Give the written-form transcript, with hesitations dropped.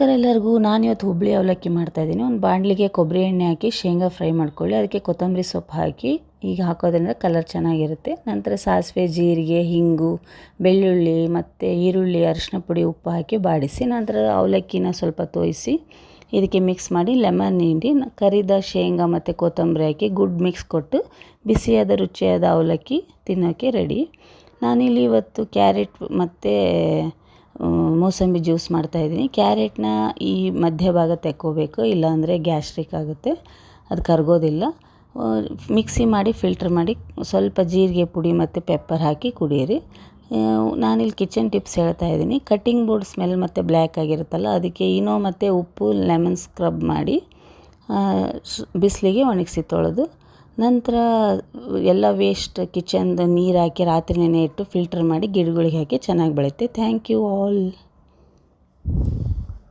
ನಮಸ್ಕಾರ ಎಲ್ಲರಿಗೂ. ನಾನಿವತ್ತು ಹುಬ್ಬಳ್ಳಿ ಅವಲಕ್ಕಿ ಮಾಡ್ತಾಯಿದ್ದೀನಿ. ಒಂದು ಬಾಣಲಿಗೆ ಕೊಬ್ಬರಿ ಎಣ್ಣೆ ಹಾಕಿ ಶೇಂಗಾ ಫ್ರೈ ಮಾಡ್ಕೊಳ್ಳಿ. ಅದಕ್ಕೆ ಕೊತ್ತಂಬರಿ ಸೊಪ್ಪು ಹಾಕಿ ಈಗ ಹಾಕೋದ್ರಿಂದ ಕಲರ್ ಚೆನ್ನಾಗಿರುತ್ತೆ. ನಂತರ ಸಾಸಿವೆ, ಜೀರಿಗೆ, ಹಿಂಗು, ಬೆಳ್ಳುಳ್ಳಿ ಮತ್ತು ಈರುಳ್ಳಿ, ಅರಿಶಿನ ಪುಡಿ, ಉಪ್ಪು ಹಾಕಿ ಬಾಡಿಸಿ ನಂತರ ಅವಲಕ್ಕಿನ ಸ್ವಲ್ಪ ತೋಯಿಸಿ ಇದಕ್ಕೆ ಮಿಕ್ಸ್ ಮಾಡಿ ಲೆಮನ್ ಹಿಂಡಿ ಕರಿದ ಶೇಂಗಾ ಮತ್ತು ಕೊತ್ತಂಬರಿ ಹಾಕಿ ಗುಡ್ ಮಿಕ್ಸ್ ಕೊಟ್ಟು ಬಿಸಿಯಾದ ರುಚಿಯಾದ ಅವಲಕ್ಕಿ ತಿನ್ನೋಕ್ಕೆ ರೆಡಿ. ನಾನಿಲ್ಲಿ ಇವತ್ತು ಕ್ಯಾರೆಟ್ ಮತ್ತು ಮೂಸಂಬಿ ಜ್ಯೂಸ್ ಮಾಡ್ತಾಯಿದ್ದೀನಿ. ಕ್ಯಾರೆಟ್ನ ಈ ಮಧ್ಯಭಾಗ ತೆಕ್ಕೋಬೇಕು, ಇಲ್ಲಾಂದರೆ ಗ್ಯಾಸ್ಟ್ರಿಕ್ ಆಗುತ್ತೆ, ಅದು ಕರಗೋದಿಲ್ಲ. ಮಿಕ್ಸಿ ಮಾಡಿ ಫಿಲ್ಟರ್ ಮಾಡಿ ಸ್ವಲ್ಪ ಜೀರಿಗೆ ಪುಡಿ ಮತ್ತು ಪೆಪ್ಪರ್ ಹಾಕಿ ಕುಡಿಯಿರಿ. ನಾನಿಲ್ಲಿ ಕಿಚನ್ ಟಿಪ್ಸ್ ಹೇಳ್ತಾಯಿದ್ದೀನಿ. ಕಟ್ಟಿಂಗ್ ಬೋರ್ಡ್ ಸ್ಮೆಲ್ ಮತ್ತು ಬ್ಲ್ಯಾಕ್ ಆಗಿರುತ್ತಲ್ಲ, ಅದಕ್ಕೆ ಈನೋ ಮತ್ತು ಉಪ್ಪು ಲೆಮನ್ ಸ್ಕ್ರಬ್ ಮಾಡಿ ಬಿಸಿಲಿಗೆ ಒಣಗಿಸಿ ತೊಳೆದು ನಂತರ ಎಲ್ಲ ವೇಸ್ಟ್ ಕಿಚನ್ದು ನೀರು ಹಾಕಿ ರಾತ್ರಿ ನೆನೆ ಇಟ್ಟು ಫಿಲ್ಟರ್ ಮಾಡಿ ಗಿಡಗಳಿಗೆ ಹಾಕಿ ಚೆನ್ನಾಗಿ ಬೆಳೆಯುತ್ತೆ. Thank you all.